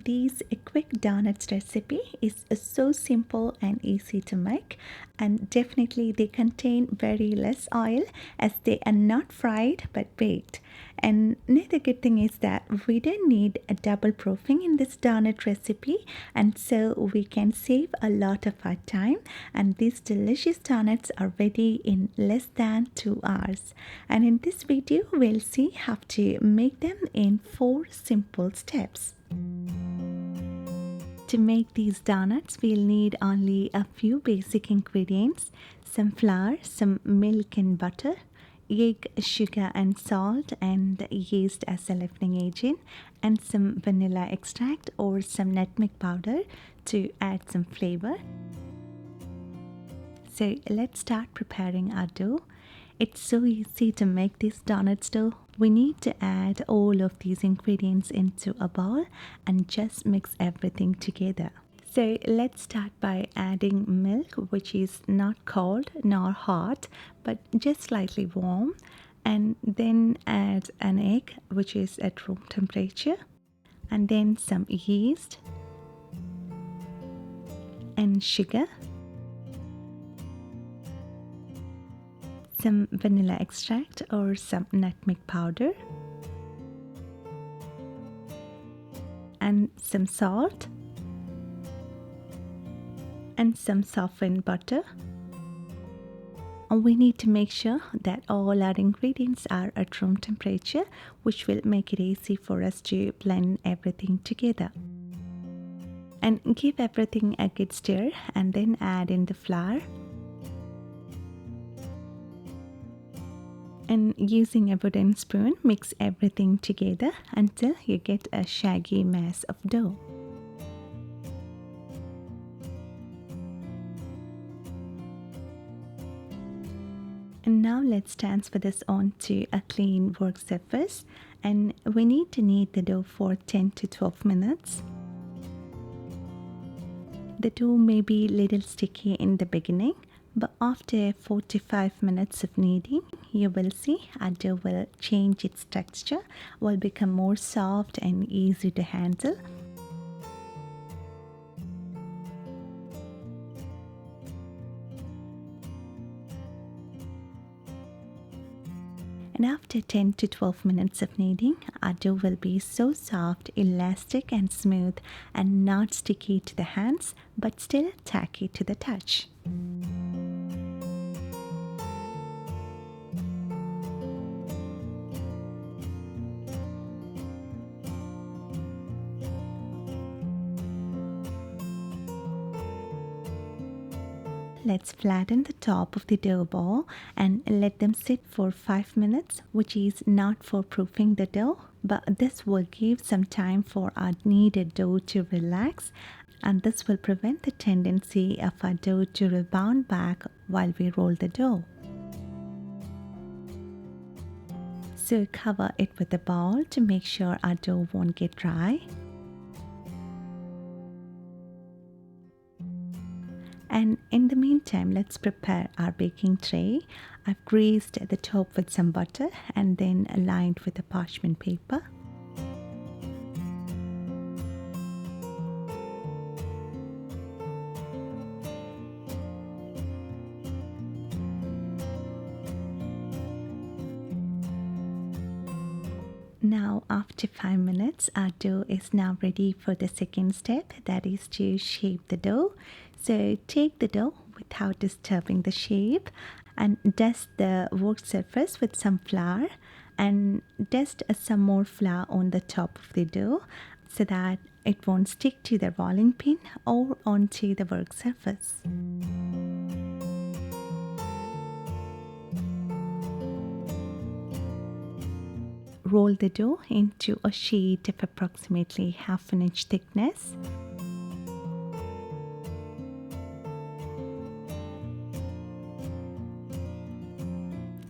This quick donuts recipe is so simple and easy to make, and definitely they contain very less oil as they are not fried but baked. And another good thing is that we don't need a double proofing in this donut recipe, and so we can save a lot of our time. And these delicious donuts are ready in less than 2 hours. And in this video, we'll see how to make them in 4 simple steps. To make these donuts, we'll need only a few basic ingredients: some flour, some milk and butter, egg, sugar and salt, and yeast as a leavening agent, and some vanilla extract or some nutmeg powder to add some flavor. So let's start preparing our dough. It's so easy to make this donut dough. We need to add all of these ingredients into a bowl and just mix everything together. So let's start by adding milk, which is not cold nor hot but just slightly warm, and then add an egg, which is at room temperature, and then some yeast and sugar, some vanilla extract or some nutmeg powder, and some salt, and some softened butter. We need to make sure that all our ingredients are at room temperature, which will make it easy for us to blend everything together. And give everything a good stir, and then add in the flour. And using a wooden spoon, mix everything together until you get a shaggy mass of dough. And now let's transfer this onto a clean work surface, and we need to knead the dough for 10 to 12 minutes. The dough may be a little sticky in the beginning, but after 45 minutes of kneading, you will see our dough will change its texture, will become more soft and easy to handle. And after 10 to 12 minutes of kneading, our dough will be so soft, elastic and smooth, and not sticky to the hands, but still tacky to the touch. Let's flatten the top of the dough ball and let them sit for 5 minutes, which is not for proofing the dough, but this will give some time for our kneaded dough to relax, and this will prevent the tendency of our dough to rebound back while we roll the dough. So cover it with a ball to make sure our dough won't get dry. And in the meantime, let's prepare our baking tray. I've greased the top with some butter and then lined with a parchment paper. Now after 5 minutes, our dough is now ready for the second step, that is to shape the dough. So take the dough without disturbing the shape and dust the work surface with some flour, and dust some more flour on the top of the dough so that it won't stick to the rolling pin or onto the work surface. Roll the dough into a sheet of approximately half an inch thickness.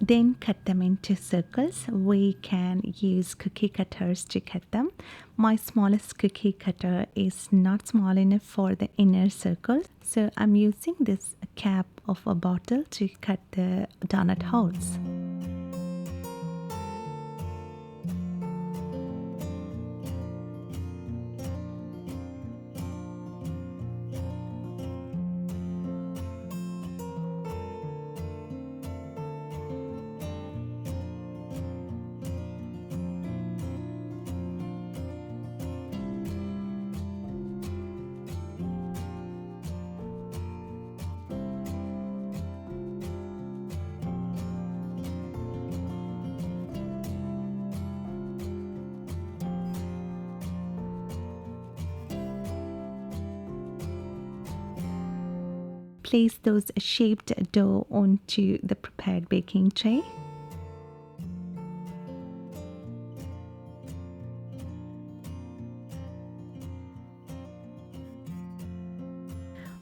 Then cut them into circles. We can use cookie cutters to cut them. My smallest cookie cutter is not small enough for the inner circle, so I'm using this cap of a bottle to cut the donut holes. place those shaped dough onto the prepared baking tray.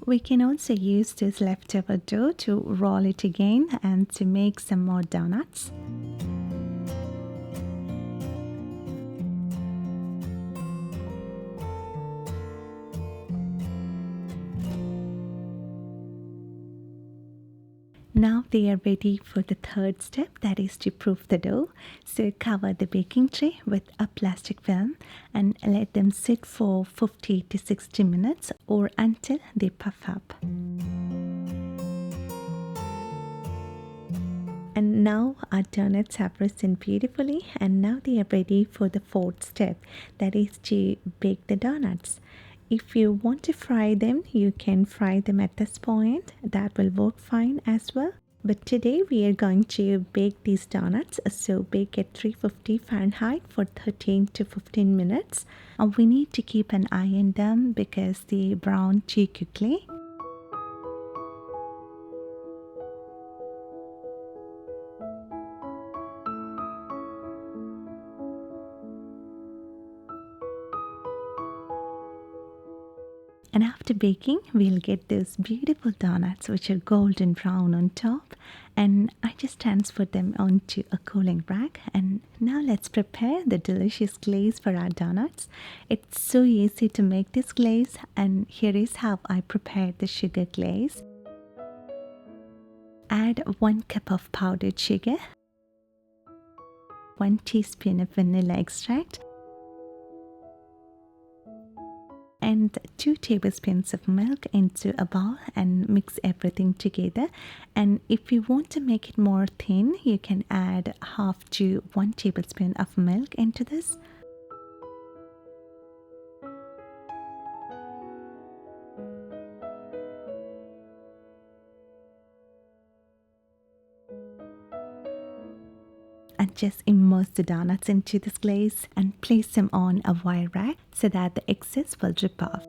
We can also use this leftover dough to roll it again and to make some more donuts. Now they are ready for the third step, that is to proof the dough. So cover the baking tray with a plastic film and let them sit for 50 to 60 minutes or until they puff up. And now our donuts have risen beautifully, and now they are ready for the fourth step, that is to bake the donuts. If you want to fry them, you can fry them at this point. That will work fine as well. But today we are going to bake these donuts. So bake at 350 Fahrenheit for 13 to 15 minutes. We need to keep an eye on them because they brown too quickly. And after baking, we'll get those beautiful donuts which are golden brown on top. And I just transferred them onto a cooling rack. And now let's prepare the delicious glaze for our donuts. It's so easy to make this glaze, and here is how I prepared the sugar glaze. Add 1 cup of powdered sugar, 1 teaspoon of vanilla extract, and 2 tablespoons of milk into a bowl and mix everything together. And if you want to make it more thin, you can add half to 1 tablespoon of milk into this. And just immerse the donuts into this glaze and place them on a wire rack so that the excess will drip off.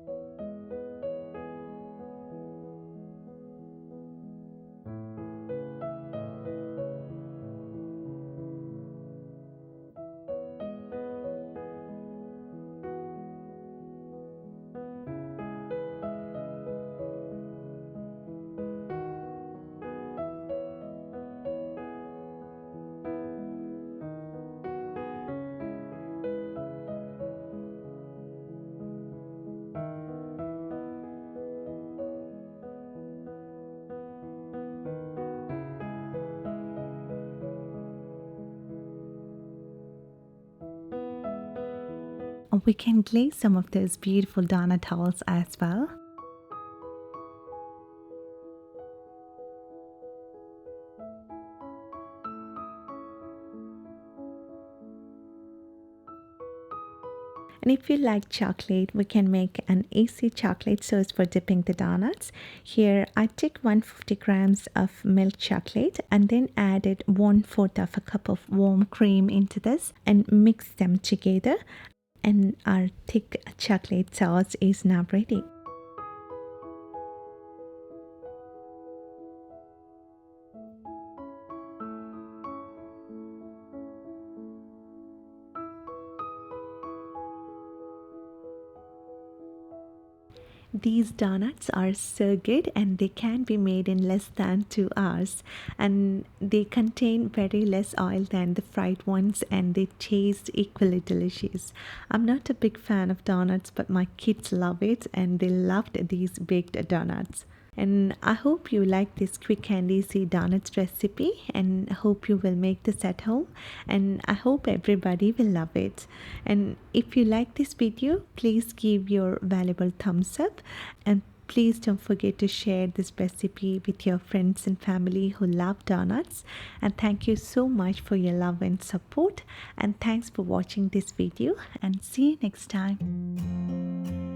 We can glaze some of those beautiful donut holes as well. And if you like chocolate, we can make an easy chocolate sauce for dipping the donuts. Here I took 150 grams of milk chocolate and then added 1/4 of a cup of warm cream into this and mixed them together. And our thick chocolate sauce is now ready. These donuts are so good and they can be made in less than 2 hours, and they contain very less oil than the fried ones and they taste equally delicious. I'm not a big fan of donuts, but my kids love it and they loved these baked donuts. And I hope you like this quick and easy donuts recipe, and hope you will make this at home, and I hope everybody will love it. And if you like this video, please give your valuable thumbs up, and please don't forget to share this recipe with your friends and family who love donuts. And thank you so much for your love and support, and thanks for watching this video, and see you next time.